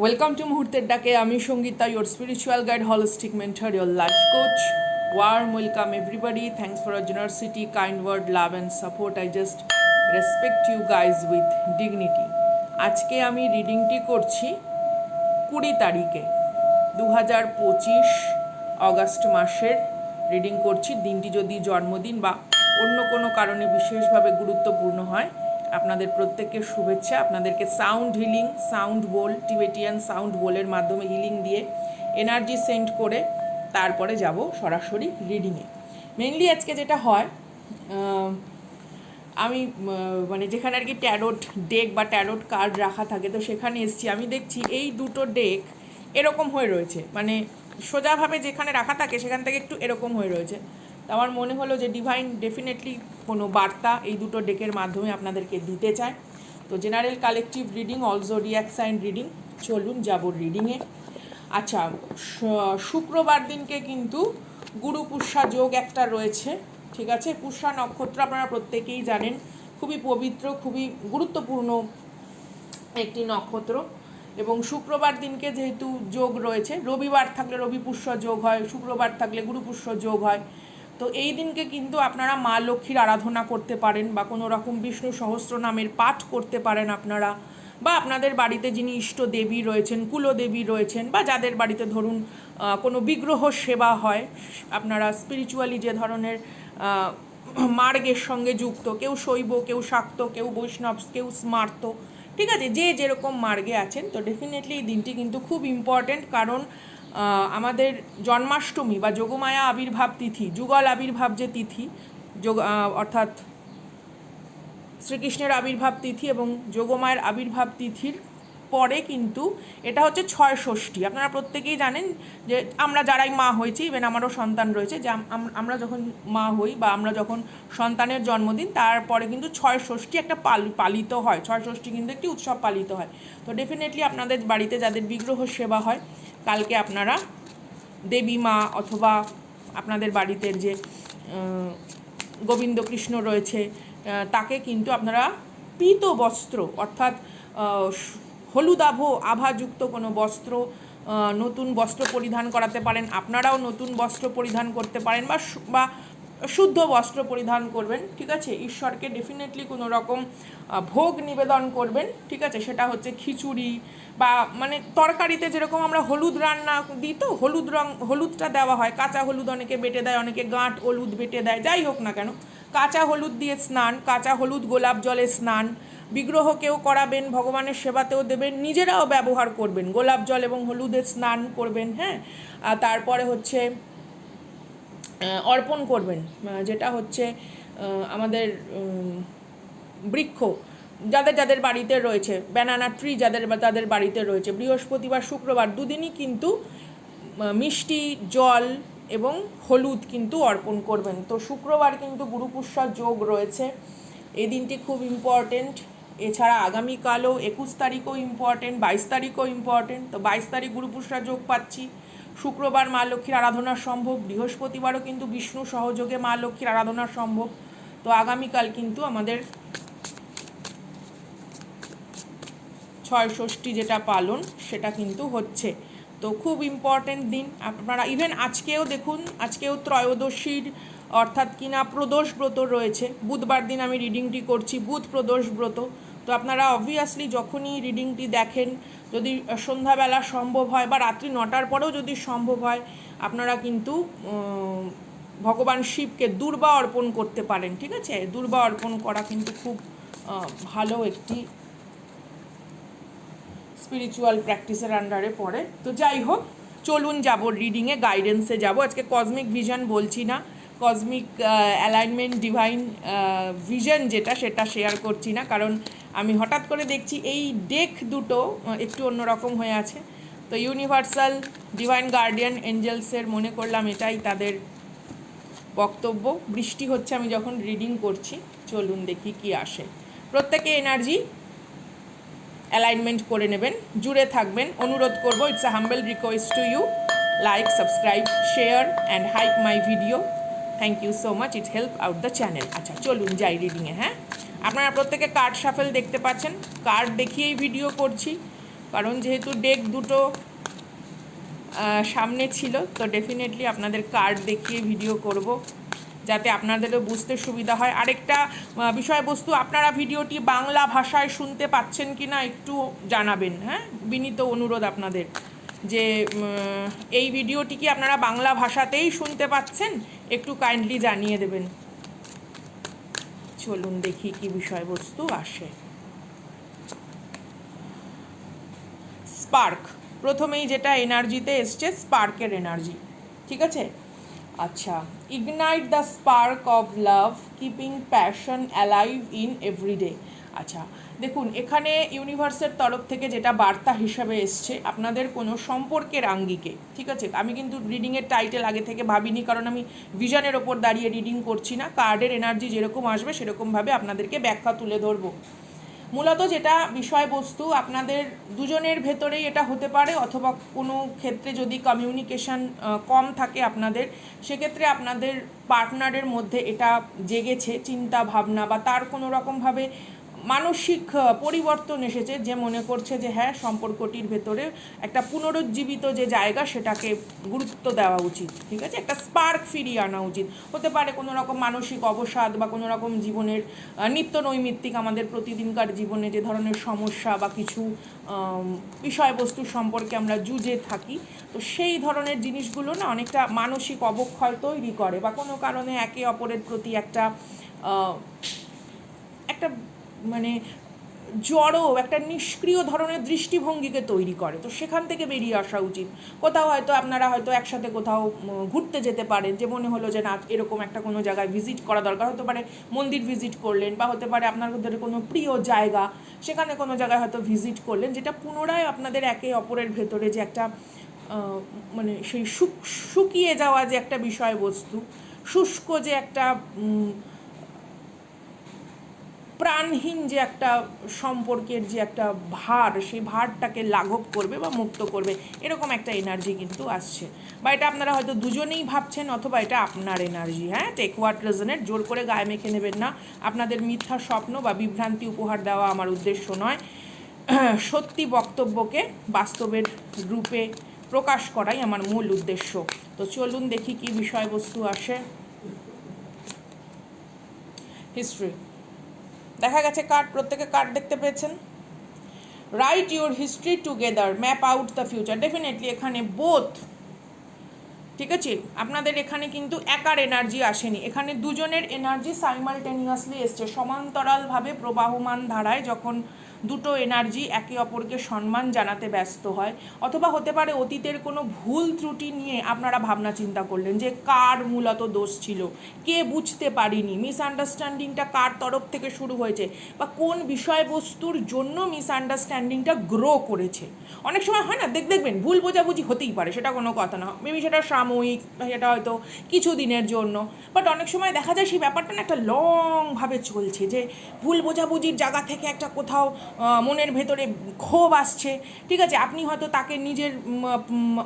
Welcome to মুহূর্তের ডাকে। আমি Sangeeta, your spiritual guide, holistic mentor, your life coach. Warm welcome everybody. Thanks for your generosity, kind word, love and support. I just respect you guys with dignity. আজকে আমি রিডিংটি করছি 20 তারিখে 2025 August মাসের reading করছি। দিনটি যদি জন্মদিন বা অন্য কোনো কারণে বিশেষভাবে গুরুত্বপূর্ণ হয়, আপনাদের প্রত্যেকের শুভেচ্ছা। আপনাদেরকে সাউন্ড হিলিং, সাউন্ড বোল, টিবেটিয়ান সাউন্ড বোলের মাধ্যমে হিলিং দিয়ে এনার্জি সেন্ড করে তারপরে যাব সরাসরি রিডিংয়ে। মেইনলি আজকে যেটা হয়, আমি মানে যেখানে আর কি ট্যারোট ডেক বা ট্যারোট কার্ড রাখা থাকে, তো সেখানে এসেছি। আমি দেখছি এই দুটো ডেক এরকম হয়ে রয়েছে, মানে সোজাভাবে যেখানে রাখা থাকে সেখান থেকে একটু এরকম হয়ে রয়েছে। তো আমার মনে হলো যে ডিভাইন ডেফিনেটলি কোনো বার্তা এই দুটো ডেকের মাধ্যমে আপনাদেরকে দিতে চায়। তো general collective reading, all zodiac sign reading. চলুন যাব রিডিংয়ে। আচ্ছা, শুক্রবার দিনকে কিন্তু গুরু পুষ্যা যোগ একটা রয়েছে, ঠিক আছে। পুষ্যা নক্ষত্র আপনারা প্রত্যেকেই জানেন, খুবই পবিত্র, খুবই গুরুত্বপূর্ণ একটি নক্ষত্র। এবং শুক্রবার দিনকে যেহেতু যোগ রয়েছে, রবিবার থাকলে রবি পুষ্য যোগ হয়, শুক্রবার থাকলে গুরু পুষ্য যোগ হয়। তো এই দিনকে কিন্তু আপনারা মা লক্ষ্মীর আরাধনা করতে পারেন, বা কোনো রকম বিষ্ণু সহস্রনামের পাঠ করতে পারেন আপনারা, বা আপনাদের বাড়িতে যিনি ইষ্ট দেবী রয়েছেন, কুলদেবী রয়েছেন, বা যাদের বাড়িতে ধরুন কোনো বিগ্রহ সেবা হয়, আপনারা স্পিরিচুয়ালি যে ধরনের মার্গের সঙ্গে যুক্ত, কেউ শৈব, কেউ শাক্ত, কেউ বৈষ্ণব, কেউ স্মার্ত, ঠিক আছে, যে যেরকম মার্গে আছেন, তো ডেফিনেটলি এই দিনটি কিন্তু খুব ইম্পর্ট্যান্ট। কারণ আমাদের জন্মাষ্টমী বা যোগমায়া আবির্ভাব তিথি, যুগল আবির্ভাব যে তিথি, অর্থাৎ শ্রীকৃষ্ণের আবির্ভাব তিথি এবং যোগমায়ের আবির্ভাব তিথির পরে কিন্তু এটা হচ্ছে ছয় ষষ্ঠী। আপনারা প্রত্যেকেই জানেন যে আমরা যারাই মা হয়েছি, ইভেন আমারও সন্তান রয়েছে, যে আমরা যখন মা হই বা আমরা যখন সন্তানের জন্মদিন, তারপরে কিন্তু ছয় ষষ্ঠী একটা পালিত হয়। ছয় ষষ্ঠী কিন্তু একটি উৎসব পালিত হয়। তো ডেফিনেটলি আপনাদের বাড়িতে যাদের বিগ্রহ সেবা হয়, কালকে আপনারা দেবী মা অথবা আপনাদের বাড়িতে যে গোবিন্দ কৃষ্ণ রয়েছে, তাকে কিন্তু আপনারা পীত বস্ত্র, অর্থাৎ হলুদ আভাযুক্ত কোনো বস্ত্র, নতুন বস্ত্র পরিধান করাতে পারেন। আপনারাও নতুন বস্ত্র পরিধান করতে পারেন, বা শুদ্ধ বস্ত্র পরিধান করবেন, ঠিক আছে। ঈশ্বরকে ডেফিনেটলি কোনো রকম ভোগ নিবেদন করবেন, ঠিক আছে। সেটা হচ্ছে খিচুড়ি, বা মানে তরকারিতে যেরকম আমরা হলুদ রান্না দিই, তো হলুদটা দেওয়া হয়, কাঁচা হলুদ অনেকে বেটে দেয়, অনেকে গাঁট হলুদ বেটে দেয়, যাই হোক না কেন, কাঁচা হলুদ দিয়ে স্নান, কাঁচা হলুদ গোলাপ জলে স্নান, বিগ্রহকেও করাবেন, ভগবানের সেবাতেও দেবেন, নিজেরাও ব্যবহার করবেন, গোলাপ জল এবং হলুদের স্নান করবেন, হ্যাঁ। আর তারপরে হচ্ছে অর্পণ করবেন, যেটা হচ্ছে আমাদের বৃক্ষ যাদের যাদের বাড়িতে রয়েছে, ব্যানানা ট্রি যাদের বাড়িতে রয়েছে, বৃহস্পতিবার শুক্রবার দুদিনই কিন্তু মিষ্টি জল এবং হলুদ কিন্তু অর্পণ করবেন। তো শুক্রবার কিন্তু গুরু পুষ্যা যোগ রয়েছে, এই দিনটি খুব ইম্পর্টেন্ট। এছাড়া আগামীকালও 21 তারিখও ইম্পর্টেন্ট, 22 তারিখও ইম্পর্টেন্ট। তো 22 তারিখ গুরু পুষ্যা যোগ পাচ্ছি, শুক্রবার মা লক্ষ্মীর আরাধনা সম্ভব, বৃহস্পতিবারও কিন্তু বিষ্ণু সহযোগে মা লক্ষ্মীর আরাধনা সম্ভব। তো আগামীকাল কিন্তু আমাদের ছয় ষষ্ঠী যেটা পালন, সেটা কিন্তু হচ্ছে। তো খুব ইম্পর্টেন্ট দিন। আপনারা ইভেন আজকেও দেখুন, আজকেও ত্রয়োদশীর অর্থাৎ কিনা প্রদোষ ব্রত রয়েছে। বুধবার দিন আমি রিডিংটি করছি, বুধ প্রদোষ ব্রত। তো আপনারা অবভিয়াসলি যখনই রিডিংটি দেখেন, যদি সন্ধ্যাবেলা সম্ভব হয় বা রাত্রি 9টার পরেও যদি সম্ভব হয়, আপনারা কিন্তু ভগবান শিবকে দূর্বা অর্পণ করতে পারেন, ঠিক আছে। দূর্বা অর্পণ করা কিন্তু খুব ভালো একটি স্পিরিচুয়াল প্র্যাকটিসের আন্ডারে পড়ে। তো যাই হোক, চলুন যাব রিডিংয়ে, গাইডেন্সে যাব। আজকে কসমিক ভিশন বলছি না, কসমিক অ্যালাইনমেন্ট, ডিভাইন ভিশন যেটা, সেটা শেয়ার করছি না, কারণ আমি হঠাৎ করে দেখছি এই ডেক দুটো একটু অন্যরকম হয়ে আছে। তো ইউনিভার্সাল ডিভাইন গার্ডিয়ান এঞ্জেলসের মনে করলাম এটাই তাদের বক্তব্য। বৃষ্টি হচ্ছে আমি যখন রিডিং করছি, চলুন দেখি কি আসে। প্রত্যেকে এনার্জি অ্যালাইনমেন্ট করে নেবেন, জুড়ে থাকবেন, অনুরোধ করব। It's a humble request to you, like, subscribe, share and hype my video. Thank you so much, it help out the channel. আচ্ছা চলুন যাই রিডিংয়ে। হ্যাঁ, আপনারা প্রত্যেকে কার্ড শাফেল দেখতে পাচ্ছেন, কার্ড দেখিয়েই ভিডিও করছি, কারণ যেহেতু ডেক দুটো সামনে ছিল, তো ডেফিনেটলি আপনাদের কার্ড দেখিয়ে ভিডিও করব, যাতে আপনাদেরও বুঝতে সুবিধা হয়। আরেকটা বিষয়বস্তু, আপনারা ভিডিওটি বাংলা ভাষায় শুনতে পাচ্ছেন কি না একটু জানাবেন, হ্যাঁ, বিনীত অনুরোধ আপনাদের, যে এই ভিডিওটি কি আপনারা বাংলা ভাষাতেই শুনতে পাচ্ছেন, একটু কাইন্ডলি জানিয়ে দেবেন। চলুন দেখি কি বিষয়বস্তু আসে। স্পার্ক, প্রথমেই যেটা এনার্জিতে এসছে, স্পার্কের এনার্জি, ঠিক আছে। আচ্ছা, ignite the spark of love, keeping passion alive in everyday. আচ্ছা দেখুন, এখানে ইউনিভার্সের তরফ থেকে যেটা বার্তা হিসাবে এসছে, আপনাদের কোনো সম্পর্কের আঙ্গিকে, ঠিক আছে। আমি কিন্তু রিডিংয়ের টাইটেল আগে থেকে ভাবিনি, কারণ আমি ভিশনের ওপর দাঁড়িয়ে রিডিং করছি না, কার্ডের এনার্জি যেরকম আসবে সেরকমভাবে আপনাদেরকে ব্যাখ্যা তুলে ধরবো। মূলত যেটা বিষয়বস্তু, আপনাদের দুজনের ভেতরেই এটা হতে পারে, অথবা কোনো ক্ষেত্রে যদি কমিউনিকেশন কম থাকে আপনাদের, সেক্ষেত্রে আপনাদের পার্টনারের মধ্যে এটা জেগেছে চিন্তা ভাবনা, বা তার কোনো রকমভাবে মানসিক পরিবর্তন এসেছে, যে মনে করছে যে হ্যাঁ, সম্পর্কটির ভেতরে একটা পুনরুজ্জীবিত যে জায়গা, সেটাকে গুরুত্ব দেওয়া উচিত, ঠিক আছে, একটা স্পার্ক ফিরিয়ে আনা উচিত। হতে পারে কোনো রকম মানসিক অবসাদ, বা কোনো রকম জীবনের নিত্য নৈমিত্তিক আমাদের প্রতিদিনকার জীবনে যে ধরনের সমস্যা বা কিছু বিষয়বস্তু সম্পর্কে আমরা জুঝে থাকি, তো সেই ধরনের জিনিসগুলো না অনেকটা মানসিক অবক্ষয় তৈরি করে, বা কোনো কারণে একে অপরের প্রতি একটা একটা মানে জড়ো, একটা নিষ্ক্রিয় ধরনের দৃষ্টিভঙ্গিকে তৈরি করে। তো সেখান থেকে বেরিয়ে আসা উচিত। কোথাও হয়তো আপনারা হয়তো একসাথে কোথাও ঘুরতে যেতে পারেন, যে মনে হলো যে না, এরকম একটা কোনো জায়গায় ভিজিট করা দরকার, হতে পারে মন্দির ভিজিট করলেন, বা হতে পারে আপনাদের কোনো প্রিয় জায়গা, সেখানে কোনো জায়গায় হয়তো ভিজিট করলেন, যেটা পুনরায় আপনাদের একে অপরের ভেতরে যে একটা মানে সেই শুকিয়ে যাওয়া যে একটা বিষয়বস্তু, শুষ্ক যে একটা প্রাণহীন যে একটা সম্পর্কের যে একটা ভার, সেই ভারটাকে লাঘব করবে বা মুক্ত করবে, এরকম একটা এনার্জি কিন্তু আসছে। বা এটা আপনারা হয়তো দুজনেই ভাবছেন, অথবা এটা আপনার এনার্জি। হ্যাঁ, টেক হোয়াট রেজনেট, জোর করে গায়ে মেখে নেবেন না। আপনাদের মিথ্যা স্বপ্ন বা বিভ্রান্তি উপহার দেওয়া আমার উদ্দেশ্য নয়, সত্যি বক্তব্যকে বাস্তবের রূপে প্রকাশ করাই আমার মূল উদ্দেশ্য। তো চলুন দেখি কি বিষয়বস্তু আসে। হিস্ট্রি দেখা গেছে, কার্ড, প্রত্যেকে কার্ড দেখতে পেয়েছেন। Right your history together, map out the future. Definitely এখানে বোথ, ঠিক আছে, আপনাদের এখানে কিন্তু একার এনার্জি আসেনি, এখানে দুজনের এনার্জি সাইমালটেনিয়াসলি এসছে, সমান্তরালভাবে প্রবাহমান ধারায় যখন দুটো এনার্জি একে অপরকে সম্মান জানাতে ব্যস্ত হয়, অথবা হতে পারে অতীতের কোনো ভুল ত্রুটি নিয়ে আপনারা ভাবনা চিন্তা করলেন যে কার মূলত দোষ ছিল, কে বুঝতে পারিনি, মিসআন্ডারস্ট্যান্ডিংটা কার তরফ থেকে শুরু হয়েছে, বা কোন বিষয়বস্তুর জন্য মিসআন্ডারস্ট্যান্ডিংটা গ্রো করেছে। অনেক সময় হয় না, দেখবেন ভুল বোঝাবুঝি হতেই পারে, সেটা কোনো কথা না, মেবি সেটা সাময়িক, সেটা হয়তো কিছু দিনের জন্য, বাট অনেক সময় দেখা যায় সেই ব্যাপারটা না একটা লংভাবে চলছে, যে ভুল বোঝাবুঝির জায়গা থেকে একটা কোথাও মনের ভেতরে ক্ষোভ আসছে, ঠিক আছে, আপনি হয়তো তাকে নিজের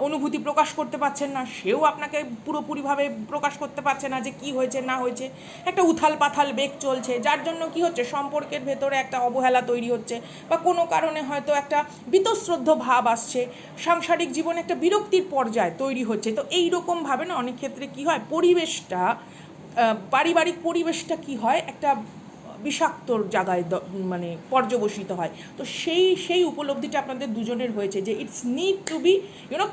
অনুভূতি প্রকাশ করতে পারছেন না, সেও আপনাকে পুরোপুরিভাবে প্রকাশ করতে পারছে না যে কি হয়েছে না হয়েছে, একটা উথাল পাথাল বেগ চলছে, যার জন্য কি হচ্ছে, সম্পর্কের ভেতরে একটা অবহেলা তৈরি হচ্ছে, বা কোনো কারণে হয়তো একটা বীতশ্রদ্ধ ভাব আসছে, সাংসারিক জীবনে একটা বিরক্তির পর্যায় তৈরি হচ্ছে। তো এই রকমভাবে না অনেক ক্ষেত্রে কি হয়, পরিবেশটা, পারিবারিক পরিবেশটা কি হয়, একটা বিষাক্তর জায়গায় মানে পর্যবসিত হয়। তো সেই উপলব্ধিটা আপনাদের দুজনের হয়েছে, যে it's need to be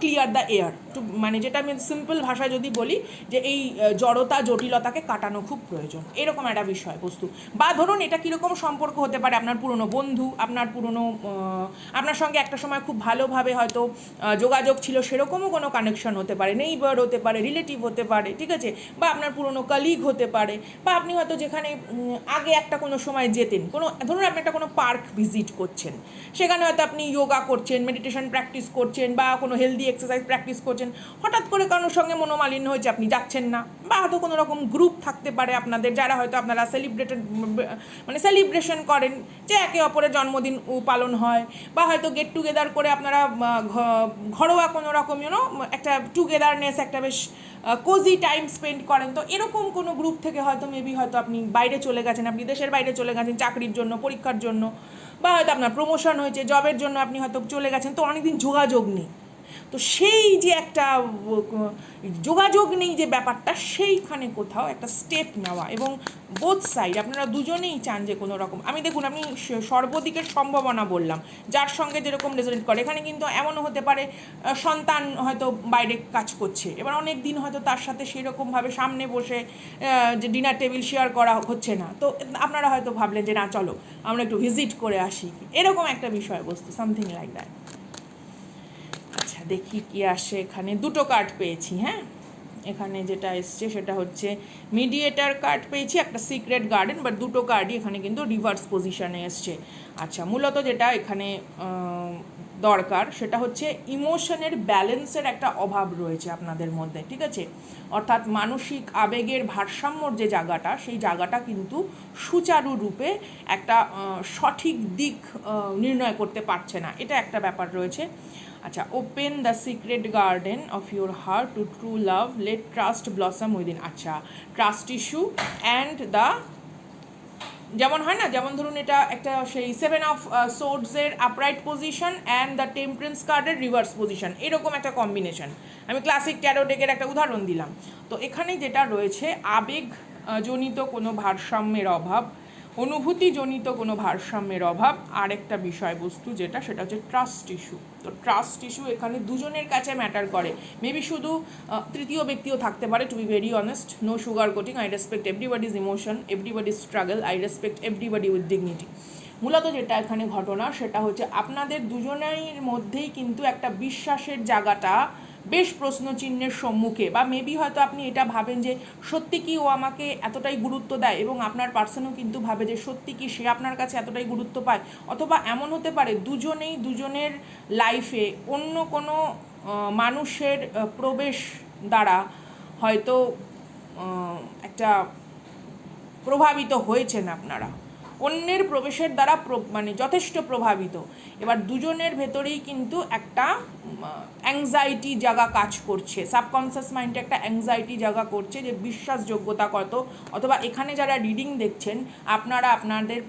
clear the air too, মানে যেটা আমি সিম্পল ভাষায় যদি বলি, যে এই জড়তা জটিলতাকে কাটানো খুব প্রয়োজন, এরকম একটা বিষয়বস্তু। বা ধরুন এটা কীরকম সম্পর্ক হতে পারে, আপনার পুরনো বন্ধু, আপনার পুরনো আপনার সঙ্গে একটা সময় খুব ভালোভাবে হয়তো যোগাযোগ ছিল, সেরকমও কোনো কানেকশন হতে পারে, নেইবার হতে পারে, রিলেটিভ হতে পারে, ঠিক আছে, বা আপনার পুরনো কলিগ হতে পারে, বা আপনি হয়তো যেখানে আগে একটা কোনো সময় যেতেন, কোনো ধরুন আপনি একটা কোনো পার্ক ভিজিট করছেন, সেখানে হয়তো আপনি যোগা করছেন, মেডিটেশন প্র্যাকটিস করছেন, বা কোনো হেলদি এক্সারসাইজ প্র্যাকটিস করছেন, হঠাৎ করে কারোর সঙ্গে মনোমালিন্য হয়েছে, আপনি যাচ্ছেন না, বা হয়তো কোনো রকম গ্রুপ থাকতে পারে আপনাদের, যারা হয়তো আপনারা সেলিব্রেশন করেন, যে একে অপরের জন্মদিন পালন হয়, বা হয়তো গেট টুগেদার করে আপনারা ঘরোয়া কোনো রকম একটা টুগেদারনেস, একটা বেশ কোজি টাইম স্পেন্ড করেন। তো এরকম কোনো গ্রুপ থেকে হয়তো মেবি হয়তো আপনি বাইরে চলে গেছেন, আপনি দেশের বাইরে চলে গেছেন চাকরির জন্য, পরীক্ষার জন্য, বা হয়তো আপনার প্রমোশন হয়েছে, জবের জন্য আপনি হয়তো চলে গেছেন, তো অনেকদিন যোগাযোগ নেই। তো সেই যে একটা যোগাযোগ নেই যে ব্যাপারটা, সেইখানে কোথাও একটা স্টেপ নেওয়া, এবং বোথ সাইড আপনারা দুজনেই চান যে কোনো রকম, আমি দেখুন আমি সর্বদিকের সম্ভাবনা বললাম, যার সঙ্গে যেরকম রেজোনেট করে। এখানে কিন্তু এমনও হতে পারে সন্তান হয়তো বাইরে কাজ করছে, এবার অনেক দিন হয়তো তার সাথে সেরকমভাবে সামনে বসে যে ডিনার টেবিল শেয়ার করা হচ্ছে না, তো আপনারা হয়তো ভাবলেন যে না চলো আমরা একটু ভিজিট করে আসি, এরকম একটা বিষয়বস্তু, সামথিং লাইক দ্যাট। আচ্ছা দেখি কি আসে, এখানে দুটো কার্ড পেয়েছি। হ্যাঁ, এখানে যেটা এসছে সেটা হচ্ছে মিডিয়েটার কার্ড পেয়েছি, একটা সিক্রেট গার্ডেন, বাট দুটো কার্ডই এখানে কিন্তু রিভার্স পজিশনে এসছে। আচ্ছা, মূলত যেটা এখানে দরকার সেটা হচ্ছে ইমোশনের ব্যালেন্সের একটা অভাব রয়েছে আপনাদের মধ্যে, ঠিক আছে? অর্থাৎ মানসিক আবেগের ভারসাম্যর যে জায়গাটা, সেই জায়গাটা কিন্তু সুচারুরূপে একটা সঠিক দিক নির্ণয় করতে পারছে না, এটা একটা ব্যাপার রয়েছে। আচ্ছা, open the secret garden of your heart to true love, let trust blossom within. আচ্ছা, ট্রাস্ট ইস্যু অ্যান্ড দ্য, যেমন হয় না, যেমন ধরুন এটা একটা সেই 7 অফ সোর্ডসের upright position and the temperance কার্ডের রিভার্স পজিশন, এরকম একটা কম্বিনেশন। আমি ক্লাসিক ট্যারো ডেকের একটা উদাহরণ দিলাম। তো এখানে যেটা রয়েছে আবেগ জনিত কোনো ভারসাম্যের অভাব, অনুভূতিজনিত কোনো ভারসাম্যের অভাব, আর একটা বিষয়বস্তু যেটা সেটা হচ্ছে ট্রাস্ট ইস্যু। তো ট্রাস্ট ইস্যু এখানে দুজনের কাছে ম্যাটার করে, মেবি শুধু তৃতীয় ব্যক্তিও থাকতে পারে। To be very honest, no sugar coating, I respect everybody's emotion, everybody's struggle, I respect everybody with dignity. মূলত যেটা এখানে ঘটনা সেটা হচ্ছে আপনাদের দুজনের মধ্যেই কিন্তু একটা বিশ্বাসের জায়গাটা বেশ প্রশ্নচিহ্নের সম্মুখে, বা মেবি হয়তো আপনি এটা ভাবেন যে সত্যি কি ও আমাকে এতটাই গুরুত্ব দেয়, এবং আপনার পার্সনও কিন্তু ভাবে যে সত্যি কি সে আপনার কাছে এতটাই গুরুত্ব পায়। অথবা এমন হতে পারে দুজনেই দুজনের লাইফে অন্য কোনো মানুষের প্রবেশ দ্বারা হয়তো একটা প্রভাবিত হয়েছেন আপনারা, অন্যের প্রবেশের দ্বারা মানে যথেষ্ট প্রভাবিত। এবার দুজনের ভেতরেই কিন্তু একটা অ্যাংজাইটি জায়গা কাজ করছে, সাবকনসিয়াস মাইন্ডে একটা অ্যাংজাইটি জায়গা করছে যে বিশ্বাসযোগ্যতা কত, অথবা এখানে যারা রিডিং দেখছেন আপনারা আপনাদের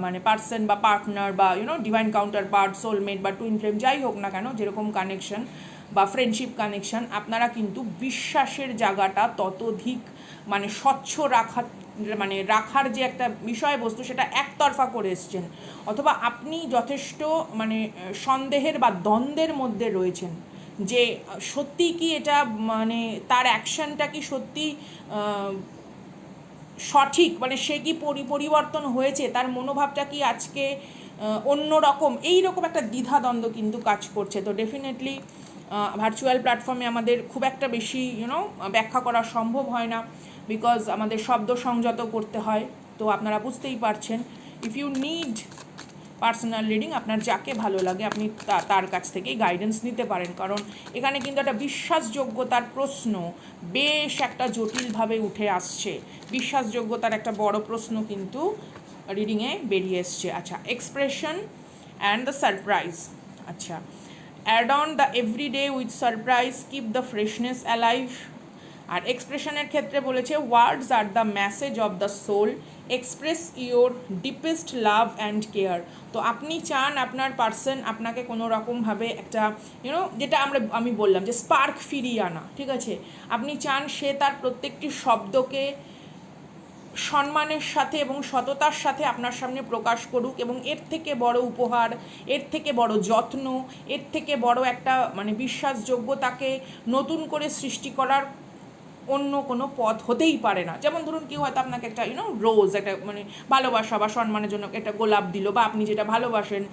মানে পার্সন বা পার্টনার বা ডিভাইন কাউন্টার পার্ট, সোলমেট বা টুইন ফ্লেম যাই হোক না কেন, যেরকম কানেকশন বা ফ্রেন্ডশিপ কানেকশন, আপনারা কিন্তু বিশ্বাসের জায়গাটা ততোধিক মানে স্বচ্ছ রাখার যে একটা বিষয়বস্তু সেটা একতরফা করে এসছেন, অথবা আপনি যথেষ্ট মানে সন্দেহের বা দ্বন্দ্বের মধ্যে রয়েছেন যে সত্যি কি এটা মানে তার অ্যাকশনটা কি সত্যি সঠিক, মানে সে কি পরিবর্তন হয়েছে, তার মনোভাবটা কি আজকে অন্য রকম, এইরকম একটা দ্বিধাদ্বন্দ্ব কিন্তু কাজ করছে। তো ডেফিনেটলি ভার্চুয়াল প্ল্যাটফর্মে আমাদের খুব একটা বেশি ব্যাখ্যা করা সম্ভব হয় না, বিকজ আমাদের শব্দ সংযত করতে হয়। তো আপনারা বুঝতেই পারছেন, if you need personal reading, আপনার যাকে ভালো লাগে আপনি তার কাছ থেকেই গাইডেন্স নিতে পারেন, কারণ এখানে কিন্তু একটা বিশ্বাসযোগ্যতার প্রশ্ন বেশ একটা জটিলভাবে উঠে আসছে, বিশ্বাসযোগ্যতার একটা বড় প্রশ্ন কিন্তু রিডিংয়ে বেরিয়ে এসছে। আচ্ছা, এক্সপ্রেশন অ্যান্ড দ্য সারপ্রাইজ। আচ্ছা, add on the everyday with surprise, keep the freshness alive. আর এক্সপ্রেশনের ক্ষেত্রে বলেছে words are the message of the soul, express your deepest love and care. তো আপনি চান আপনার পার্সন আপনাকে কোনো রকমভাবে একটা যেটা আমি বললাম যে স্পার্ক ফিরিয়ে আনা, ঠিক আছে? আপনি চান সে তার প্রত্যেকটি শব্দকে সম্মানের সাথে এবং সততার সাথে আপনার সামনে প্রকাশ করুক, এবং এর থেকে বড় উপহার, এর থেকে বড় যত্ন, এর থেকে বড় একটা মানে বিশ্বাসযোগ্যতাকে নতুন করে সৃষ্টি করার অন্য কোনো পথ হতেই পারে না। যেমন ধরুন কেউ হয়তো আপনাকে একটা রোজ, একটা মানে ভালোবাসা বা সম্মানের জন্য একটা গোলাপ দিল, বা আপনি যেটা ভালোবাসেন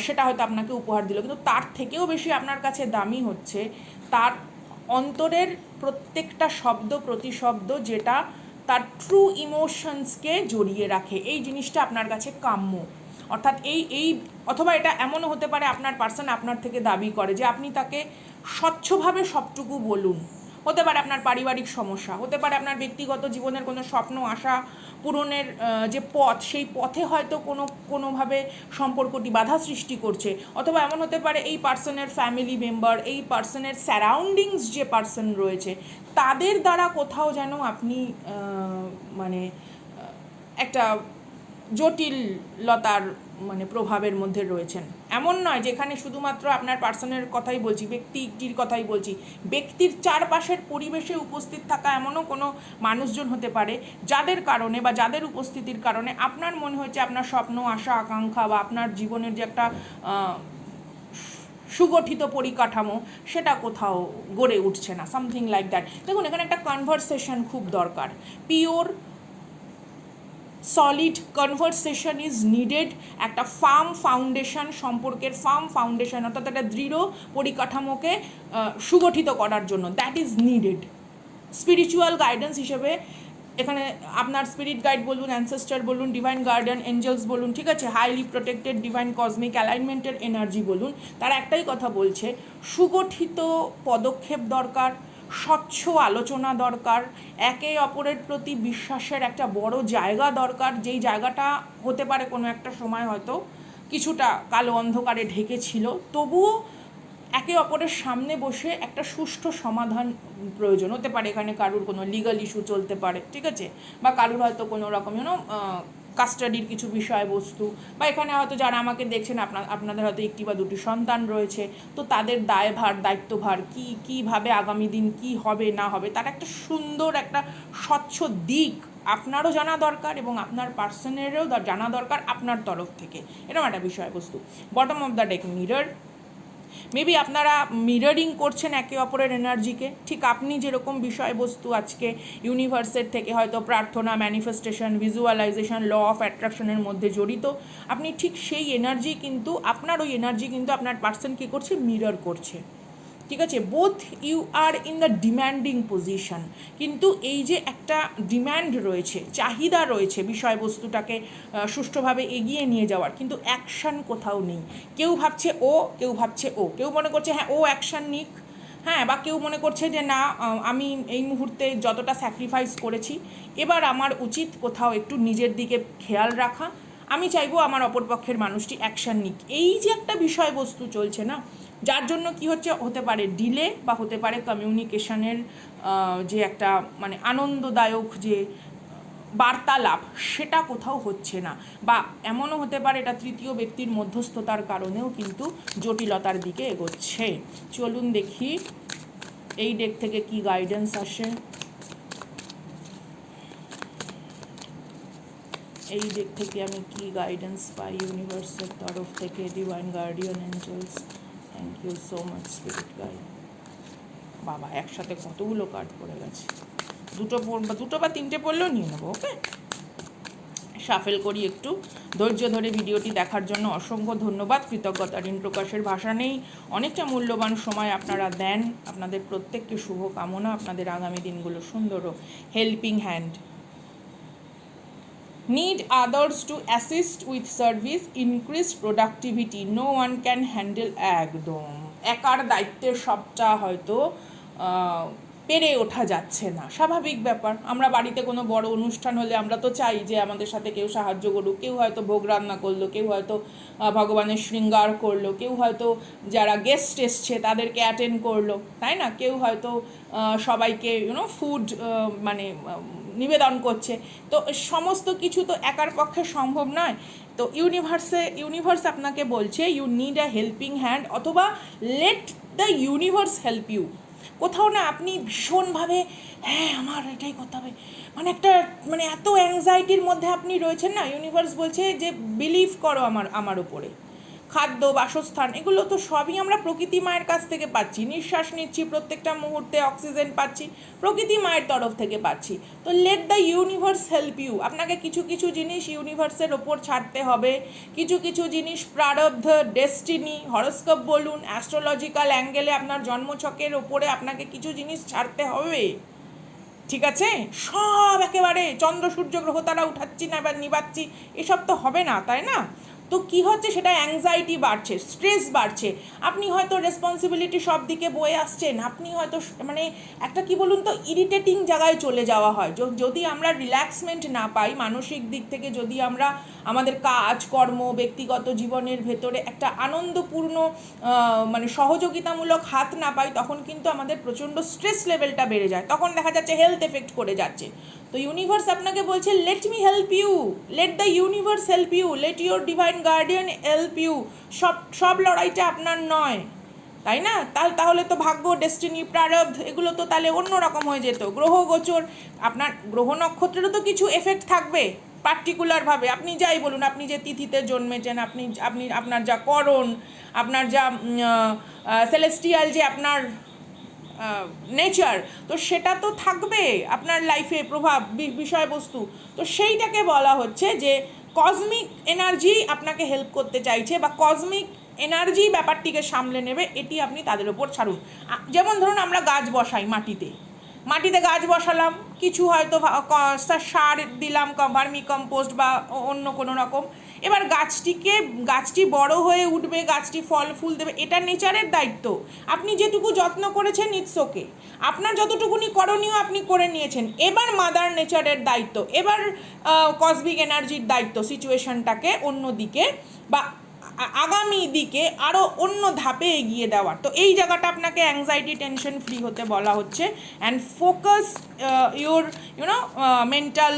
সেটা হয়তো আপনাকে উপহার দিল, কিন্তু তার থেকেও বেশি আপনার কাছে দামি হচ্ছে তার অন্তরের প্রত্যেকটা শব্দ প্রতিশব্দ, যেটা তার ট্রু ইমোশনসকে জড়িয়ে রাখে। এই জিনিসটা আপনার কাছে কাম্য। অর্থাৎ এই অথবা এটা এমনও হতে পারে আপনার পার্সন আপনার থেকে দাবি করে যে আপনি তাকে স্বচ্ছভাবে সবটুকু বলুন। হতে পারে আপনার পারিবারিক সমস্যা, হতে পারে আপনার ব্যক্তিগত জীবনের কোনো স্বপ্ন আশা পূরণের যে পথ, সেই পথে হয়তো কোনোভাবে সম্পর্কটি বাধা সৃষ্টি করছে, অথবা এমন হতে পারে এই পার্সনের ফ্যামিলি মেম্বার, এই পার্সনের সারাউন্ডিংস যে পার্সন রয়েছে তাদের দ্বারা কোথাও যেন আপনি মানে একটা জটিলতার মানে প্রভাবের মধ্যে রয়েছেন। এমন নয় যে এখানে শুধুমাত্র আপনার পার্সনের কথাই বলছি, ব্যক্তিটির কথাই বলছি, ব্যক্তির চারপাশের পরিবেশে উপস্থিত থাকা এমনও কোনো মানুষজন হতে পারে যাদের কারণে বা যাদের উপস্থিতির কারণে আপনার মনে হচ্ছে আপনার স্বপ্ন, আশা, আকাঙ্ক্ষা বা আপনার জীবনের যে একটা সুগঠিত পরিকাঠামো সেটা কোথাও গড়ে উঠছে না, সামথিং লাইক দ্যাট। দেখুন এখানে একটা কনভারসেশন খুব দরকার, pure solid conversation is needed. একটা ফার্ম ফাউন্ডেশন, সম্পর্কের ফার্ম ফাউন্ডেশন অর্থাৎ একটা দৃঢ় পরিকাঠামোকে সুগঠিত করার জন্য, that is needed. Spiritual guidance হিসেবে এখানে আপনার স্পিরিট গাইড বলুন, অ্যানসেস্টার বলুন, ডিভাইন গার্ডিয়ান এঞ্জেলস বলুন, ঠিক আছে, হাইলি প্রোটেক্টেড ডিভাইন কসমিক অ্যালাইনমেন্টের এনার্জি বলুন, তারা একটাই কথা বলছে, সুগঠিত পদক্ষেপ দরকার, স্বচ্ছ আলোচনা দরকার, একে অপরের প্রতি বিশ্বাসের একটা বড় জায়গা দরকার, যেই জায়গাটা হতে পারে কোনো একটা সময় হয়তো কিছুটা কালো অন্ধকারে ঢেকেছিল, তবুও একে অপরের সামনে বসে একটা সুষ্ঠু সমাধান প্রয়োজন হতে পারে। এখানে কারুর কোনো লিগাল ইস্যু চলতে পারে, ঠিক আছে, বা কারুর হয়তো কোনো রকম কাস্টাডির কিছু বিষয়বস্তু, বা এখানে হয়তো যারা আমাকে দেখছেন আপনাদের হয়তো একটি বা দুটি সন্তান রয়েছে, তো তাদের দায়ভার দায়িত্বভার কীভাবে আগামী দিন কি হবে না হবে তার একটা সুন্দর একটা স্বচ্ছ দিক আপনারও জানা দরকার এবং আপনার পার্সনেরও জানা দরকার আপনার তরফ থেকে, এরকম একটা বিষয়বস্তু। Bottom of the deck mirror, maybe আপনারা মিররিং করছেন একে অপরের এনার্জিকে, ঠিক আপনি যেরকম বিষয়বস্তু আজকে ইউনিভার্সের থেকে হয়তো প্রার্থনা, ম্যানিফেস্টেশন, ভিজুয়ালাইজেশন, ল অফ অ্যাট্রাকশনের মধ্যে জড়িত, আপনি ঠিক সেই এনার্জি কিন্তু আপনার ওই এনার্জি কিন্তু আপনার পার্সন কী করছে, মিরর করছে, ঠিক আছে। Both you are in the demanding position, কিন্তু এই যে একটা ডিম্যান্ড রয়েছে, চাহিদা রয়েছে বিষয়বস্তুটাকে সুষ্ঠুভাবে এগিয়ে নিয়ে যাওয়ার, কিন্তু অ্যাকশান কোথাও নেই। কেউ ভাবছে ও, কেউ ভাবছে ও, কেউ মনে করছে হ্যাঁ ও অ্যাকশান নিক, হ্যাঁ, বা কেউ মনে করছে যে না আমি এই মুহূর্তে যতটা স্যাক্রিফাইস করেছি এবার আমার উচিত কোথাও একটু নিজের দিকে খেয়াল রাখা, আমি চাইবো আমার অপরপক্ষের মানুষটি অ্যাকশান নিক। এই যে একটা বিষয়বস্তু চলছে না, যার জন্য কি হতে পারে ডিলে, বা হতে পারে কমিউনিকেশনের যে একটা মানে আনন্দদায়ক যে বার্তালাপ সেটা কোথাও হচ্ছে না, বা এমনও হতে পারে এটা তৃতীয় ব্যক্তির মধ্যস্থতার কারণেও কিন্তু জটিলতার দিকে এগোচ্ছে। চলুন দেখি এই ডেক থেকে কি গাইডেন্স আসে। এই ডেক থেকে আমি কি গাইডেন্স পাই ইউনিভার্সের তরফ থেকে, divine guardian angels, thank you so much spirit guide. বাবা একসাথে কতগুলো কার্ড পড়ে গেছে, দুটো বা তিনটে পড়লেও নিয়ে নেবো, ওকে। শাফেল করি একটু। ধৈর্য ধরে ভিডিওটি দেখার জন্য অসংখ্য ধন্যবাদ, কৃতজ্ঞতা ঋণ প্রকাশের ভাষা নেই, অনেকটা মূল্যবান সময় আপনারা দেন, আপনাদের প্রত্যেককে শুভ কামনা, আপনাদের আগামী দিনগুলো সুন্দর হোক। Helping hand, need others to assist with service, increase productivity, no one can handle, একদম একার দায়িত্বের সবটা হয়তো পেরে ওঠা যাচ্ছে না, স্বাভাবিক ব্যাপার। আমরা বাড়িতে কোনো বড় অনুষ্ঠান হলে আমরা তো চাই যে আমাদের সাথে কেউ সাহায্য করুক, কেউ হয়তো ভোগ রান্না করলো, কেউ হয়তো ভগবানের শৃঙ্গার করলো, কেউ হয়তো যারা গেস্ট এসছে তাদেরকে অ্যাটেন্ড করলো, তাই না, কেউ হয়তো সবাইকে ফুড মানে নিবেদন করছে। তো সমস্ত কিছু তো একার পক্ষে সম্ভব নয়। তো ইউনিভার্স আপনাকে বলছে you need a helping hand, অথবা let the universe help you. কোথাও না আপনি ভীষণভাবে হ্যাঁ আমার এটাই করতে হবে, মানে একটা মানে এত অ্যাংজাইটির মধ্যে আপনি রয়েছেন না, ইউনিভার্স বলছে যে বিলিভ করো আমার উপরে। খাদ্য, বাসস্থান, এগুলো তো সবই আমরা প্রকৃতি মায়ের কাছ থেকে পাচ্ছি, নিঃশ্বাস নিচ্ছি প্রত্যেকটা মুহূর্তে, অক্সিজেন পাচ্ছি প্রকৃতি মায়ের তরফ থেকে পাচ্ছি। তো let the universe help you. আপনাকে কিছু কিছু জিনিস ইউনিভার্সের ওপর ছাড়তে হবে, কিছু কিছু জিনিস প্রারব্ধ, ডেস্টিনি, হরোস্কোপ বলুন, অ্যাস্ট্রোলজিক্যাল অ্যাঙ্গেলে আপনার জন্মছকের ওপরে আপনাকে কিছু জিনিস ছাড়তে হবে, ঠিক আছে। সব একেবারে চন্দ্র সূর্য গ্রহ তারা উঠাচ্ছি না এবার নিবাচ্ছি, এসব তো হবে না, তাই না। তো কী হচ্ছে, সেটা অ্যাংজাইটি বাড়ছে, স্ট্রেস বাড়ছে, আপনি হয়তো রেসপন্সিবিলিটি সব দিকে বয়ে আসছেন, আপনি হয়তো মানে একটা কি বলুন তো ইরিটেটিং জায়গায় চলে যাওয়া হয়। যদি আমরা রিল্যাক্সমেন্ট না পাই মানসিক দিক থেকে, যদি আমরা আমাদের কাজ কর্ম ব্যক্তিগত জীবনের ভেতরে একটা আনন্দপূর্ণ মানে সহযোগিতামূলক হাত না পাই, তখন কিন্তু আমাদের প্রচণ্ড স্ট্রেস লেভেলটা বেড়ে যায়, তখন দেখা যাচ্ছে হেলথ এফেক্ট করে যাচ্ছে। তো ইউনিভার্স আপনাকে বলছে let me help you, let the universe help you, let your divine divine guardian help you, সব লড়াইটা আপনার নয়, তাই না? তাহলে তো ভাগ্য, ডেস্টিনি, প্রারব্ধ এগুলো তো তাহলে অন্যরকম হয়ে যেত। গ্রহ গোচর, আপনার গ্রহ নক্ষত্রেরও তো কিছু এফেক্ট থাকবে পার্টিকুলারভাবে। আপনি যাই বলুন, আপনি যে তিথিতে জন্মেছেন, আপনার যা করণ, আপনার যা সেলেস্টিয়াল যে আপনার নেচার, তো সেটা তো থাকবে আপনার লাইফে প্রভাব, বিষয়বস্তু। তো সেইটাকে বলা হচ্ছে যে কসমিক এনার্জি আপনাকে হেল্প করতে চাইছে, বা কসমিক এনার্জি ব্যাপারটিকে সামলে নেবে, এটি আপনি তাদের ওপর ছাড়ুন। যেমন ধরুন আমরা গাছ বসাই মাটিতে গাছ বসালাম, কিছু হয়তো সার দিলাম, ভার্মি কম্পোস্ট বা অন্য কোনো রকম। এবার গাছটি বড় হয়ে উঠবে, গাছটি ফল ফুল দেবে, এটা নেচারের দায়িত্ব। আপনি যেটুকু যত্ন করেছেন ইটস ওকে, আপনার যতটুকুনি করণীয় আপনি করে নিয়েছেন। এবার মাদার নেচারের দায়িত্ব, এবার কসমিক এনার্জির দায়িত্ব সিচুয়েশনটাকে অন্য দিকে বা আগামী দিকে আরও অন্য ধাপে এগিয়ে দেওয়ার। তো এই জায়গাটা আপনাকে অ্যাংজাইটি, টেনশন ফ্রি হতে বলা হচ্ছে, and focus your mental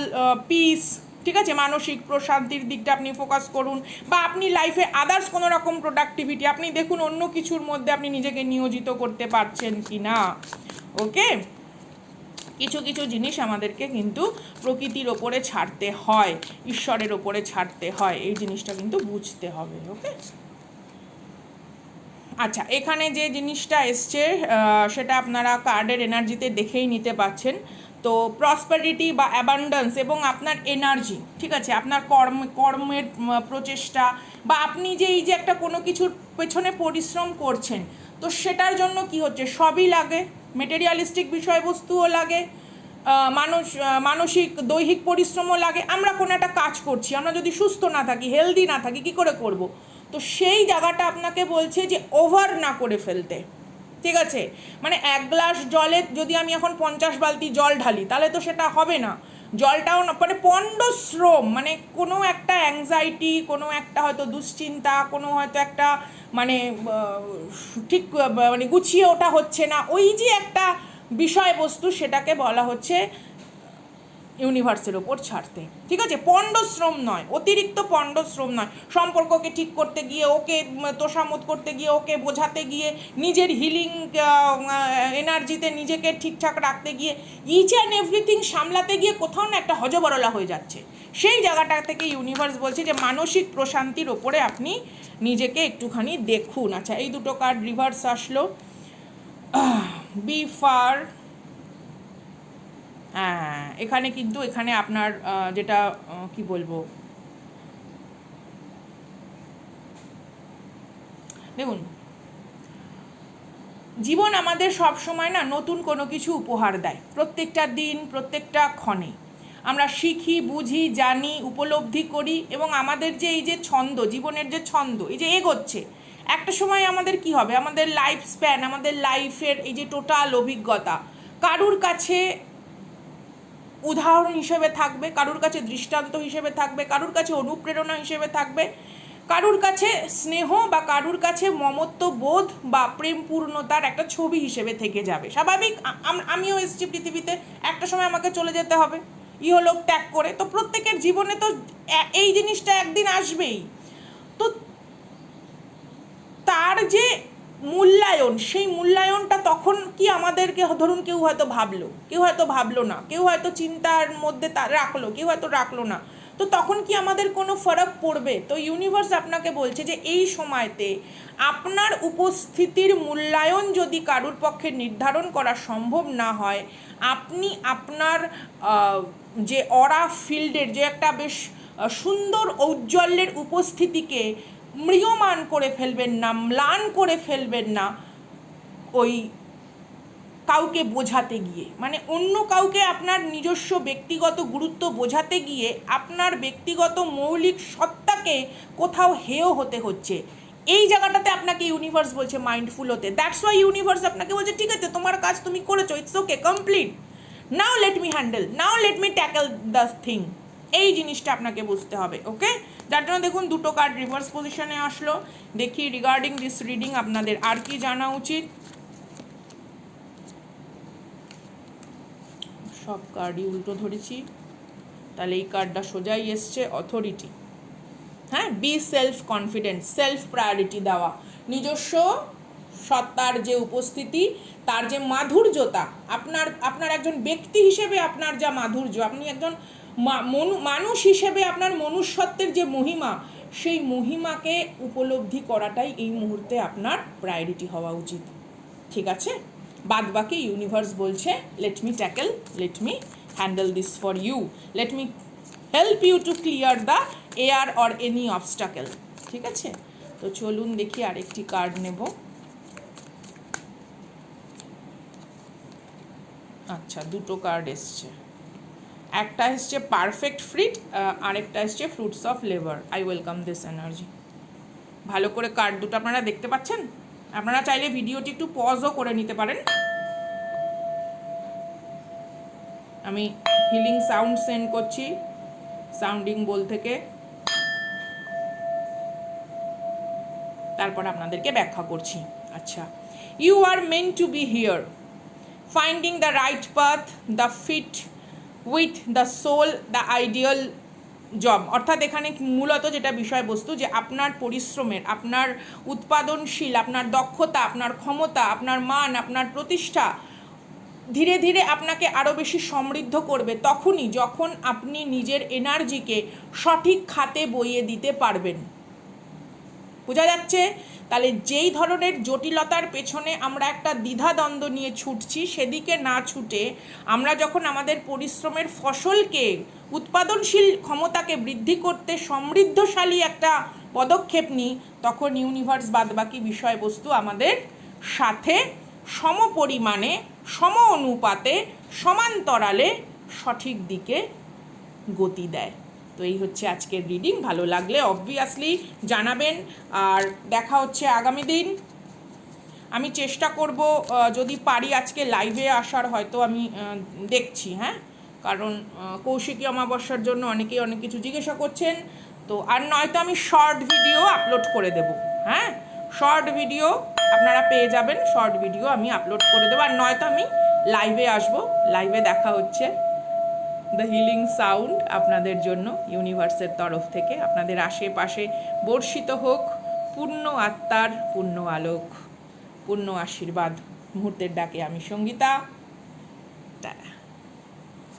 peace, ঠিক আছে, মানসিক প্রশান্তির দিকটা আপনি ফোকাস করুন, বা আপনি লাইফে আদার্স কোনো রকম প্রোডাক্টিভিটি আপনি দেখুন অন্য কিছুর মধ্যে আপনি নিজেকে নিয়োজিত করতে পারছেন কি না। ওকে, কিছু জিনিস আমাদেরকে কিন্তু প্রকৃতির ওপরে ছাড়তে হয়, ঈশ্বরের ওপরে ছাড়তে হয়, এই জিনিসটা কিন্তু বুঝতে হবে। ওকে, আচ্ছা, এখানে যে জিনিসটা এসছে সেটা আপনারা কার্ডের এনার্জিতে দেখেই নিতে পারছেন। তো প্রসপারিটি বা অ্যাবান্ডেন্স এবং আপনার এনার্জি, ঠিক আছে, আপনার কর্মের প্রচেষ্টা, বা আপনি যে এই যে একটা কোনো কিছুর পেছনে পরিশ্রম করছেন, তো সেটার জন্য কি হচ্ছে, সবই লাগে, মেটেরিয়ালিস্টিক বিষয়বস্তুও লাগে, মানসিক দৈহিক পরিশ্রমও লাগে। আমরা কোনো একটা কাজ করছি, আমরা যদি সুস্থ না থাকি, হেলদি না থাকি, কী করে করব? তো সেই জায়গাটা আপনাকে বলছে যে ওভার না করে ফেলতে, ঠিক আছে? মানে এক গ্লাস জলে যদি আমি এখন 50 বালতি জল ঢালি, তাহলে তো সেটা হবে না। জলটাও না, মানে পণ্ডশ্রম, মানে কোনো একটা অ্যাংজাইটি, কোনো একটা হয়তো দুশ্চিন্তা, কোনো হয়তো একটা মানে ঠিক মানে গুছিয়ে ওঠা হচ্ছে না, ওই যে একটা বিষয়বস্তু, সেটাকে বলা হচ্ছে ইউনিভার্সের ওপর ছাড়তে, ঠিক আছে? পণ্ডশ্রম নয়, অতিরিক্ত পণ্ডশ্রম নয়, সম্পর্ককে ঠিক করতে গিয়ে, ওকে তোষামত করতে গিয়ে, ওকে বোঝাতে গিয়ে, নিজের হিলিং এনার্জিতে নিজেকে ঠিকঠাক রাখতে গিয়ে, ইচ অ্যান্ড এভরিথিং সামলাতে গিয়ে কোথাও না একটা হজবরলা হয়ে যাচ্ছে। সেই জায়গাটা থেকে ইউনিভার্স বলছে যে মানসিক প্রশান্তির ওপরে আপনি নিজেকে একটুখানি দেখুন। আচ্ছা, এই দুটো কার্ড রিভার্স আসলো, বি ফার। হ্যাঁ, এখানে কিন্তু এখানে আপনার যেটা কি বলবো, দেখুন, জীবন আমাদের সব সময় না নতুন কোনো কিছু উপহার দেয়, প্রত্যেকটা দিন, প্রত্যেকটা ক্ষণে আমরা শিখি, বুঝি, জানি, উপলব্ধি করি, এবং আমাদের যে এই যে ছন্দ, জীবনের যে ছন্দ, এই যে এগোচ্ছে, একটা সময় আমাদের কি হবে, আমাদের লাইফ স্প্যান, আমাদের লাইফের এই যে টোটাল অভিজ্ঞতা কারুর কাছে উদাহরণ হিসেবে থাকবে, কারুর কাছে দৃষ্টান্ত হিসেবে থাকবে, কারুর কাছে অনুপ্রেরণা হিসেবে থাকবে, কারুর কাছে স্নেহ বা কারুর কাছে মমত্ব বোধ বা প্রেমপূর্ণতার একটা ছবি হিসেবে থেকে যাবে। স্বাভাবিক, আমিও এসেছি পৃথিবীতে, একটা সময় আমাকে চলে যেতে হবে ইহলোক ত্যাগ করে। তো প্রত্যেকের জীবনে তো এই জিনিসটা একদিন আসবেই। তো তার যে মূল্যায়ন, সেই মূল্যায়নটা তখন কি আমাদেরকে, ধরুন কেউ হয়তো ভাবলো, কেউ হয়তো ভাবলো না, কেউ হয়তো চিন্তার মধ্যে রাখলো, কেউ হয়তো রাখলো না, তো তখন কি আমাদের কোনো ফারাক পড়বে? তো ইউনিভার্স আপনাকে বলছে যে এই সময়তে আপনার উপস্থিতির মূল্যায়ন যদি কারুর পক্ষে নির্ধারণ করা সম্ভব না হয়, আপনি আপনার যে অরা ফিল্ডের যে একটা বেশ সুন্দর ঔজ্জ্বল্যের উপস্থিতিকে ম্রিয়মান করে ফেলবেন না, ম্লান করে ফেলবেন না ওই কাউকে বোঝাতে গিয়ে, মানে অন্য কাউকে আপনার নিজস্ব ব্যক্তিগত গুরুত্ব বোঝাতে গিয়ে আপনার ব্যক্তিগত মৌলিক সত্তাকে কোথাও হেয় হতে হচ্ছে। এই জায়গাটাতে আপনাকে ইউনিভার্স বলছে মাইন্ডফুল হতে। দ্যাটস ওয়াই ইউনিভার্স আপনাকে বলছে ঠিক আছে, তোমার কাজ তুমি করেছো, it's okay, complete, now late me handle, now late me tackle the thing. এই জিনিসটা আপনাকে বুঝতে হবে। ওকে, যার জন্য দেখুন দুটো কার্ড রিভার্স পজিশনে আসলো। দেখি রিগার্ডিং দিস রিডিং আপনাদের আর কি জানা উচিত। সব কার্ডই উল্টো ধরেছি, তাহলে এই কার্ডটা সোজাই এসছে অথরিটি। হ্যাঁ, B self confident, self priority দেওয়া, নিজস্ব সত্তার যে উপস্থিতি, তার যে মাধুর্যতা, আপনার একজন ব্যক্তি হিসেবে আপনার যা মাধুর্য, আপনি একজন মানুষ হিসেবে আপনার মনুষ্যত্বের যে মহিমা, সেই মহিমাকে উপলব্ধি করাটাই এই মুহূর্তে আপনার প্রায়োরিটি হওয়া উচিত। ঠিক আছে, বাদ বাকি ইউনিভার্স বলছে let me tackle, let me handle this for you, let me help you to clear the air or any obstacle. ঠিক আছে, তো চলুন দেখি আরেকটি কার্ড নেব। আচ্ছা, দুটো কার্ড এসছে, একটা এসছে পারফেক্ট ফ্রিট, আরেকটা এসছে fruits of labour. I welcome this energy. ভালো করে কার্ড দুটো আপনারা দেখতে পাচ্ছেন? আপনারা চাইলে ভিডিওটি একটু পজও করে নিতে পারেন। আমি হিলিং সাউন্ড সেন্ড করছি সাউন্ডিং বোল থেকে, তারপর আপনাদেরকে ব্যাখ্যা করছি। আচ্ছা, you are meant to be here, finding the right path, the fit with the soul, the ideal job. অর্থাৎ এখানে মূলত যেটা বিষয়বস্তু, যে আপনার পরিশ্রমের, আপনার উৎপাদনশীল, আপনার দক্ষতা, আপনার ক্ষমতা, আপনার মান, আপনার প্রতিষ্ঠা ধীরে ধীরে আপনাকে আরও বেশি সমৃদ্ধ করবে তখনই যখন আপনি নিজের এনার্জিকে সঠিক খাতে বইয়ে দিতে পারবেন। বোঝা যাচ্ছে? তাহলে যেই ধরনের জটিলতার পেছনে আমরা একটা দ্বিধাদ্বন্দ্ব নিয়ে ছুটছি, সেদিকে না ছুটে আমরা যখন আমাদের পরিশ্রমের ফসলকে, উৎপাদনশীল ক্ষমতাকে বৃদ্ধি করতে সমৃদ্ধশালী একটা পদক্ষেপ নিই, তখন ইউনিভার্স বাদবাকি বিষয়বস্তু আমাদের সাথে সমপরিমাণে, সম অনুপাতে, সমান্তরালে সঠিক দিকে গতি দেয়। তো এই হচ্ছে আজকের রিডিং। ভালো লাগলে অবভিয়াসলি জানাবেন, আর দেখা হচ্ছে আগামী দিন। আমি চেষ্টা করব যদি পারি আজকে লাইভে আসার, হয়তো আমি দেখছি, হ্যাঁ, কারণ কৌশিকী অমাবস্যার জন্য অনেকেই অনেক কিছু জিজ্ঞাসা করছেন, তো আর নয়তো আমি শর্ট ভিডিও আপলোড করে দেব। হ্যাঁ, শর্ট ভিডিও আপনারা পেয়ে যাবেন, শর্ট ভিডিও আমি আপলোড করে দেবো, আর নয়তো আমি লাইভে আসব। লাইভে দেখা হচ্ছে। দ্য হিলিং সাউন্ড আপনাদের জন্য ইউনিভার্সের তরফ থেকে আপনাদের আশেপাশে বর্ষিত হোক পূর্ণ আত্মার পূর্ণ আলোক, পূর্ণ আশীর্বাদ। মুহূর্তের ডাকে আমি সঙ্গীতা।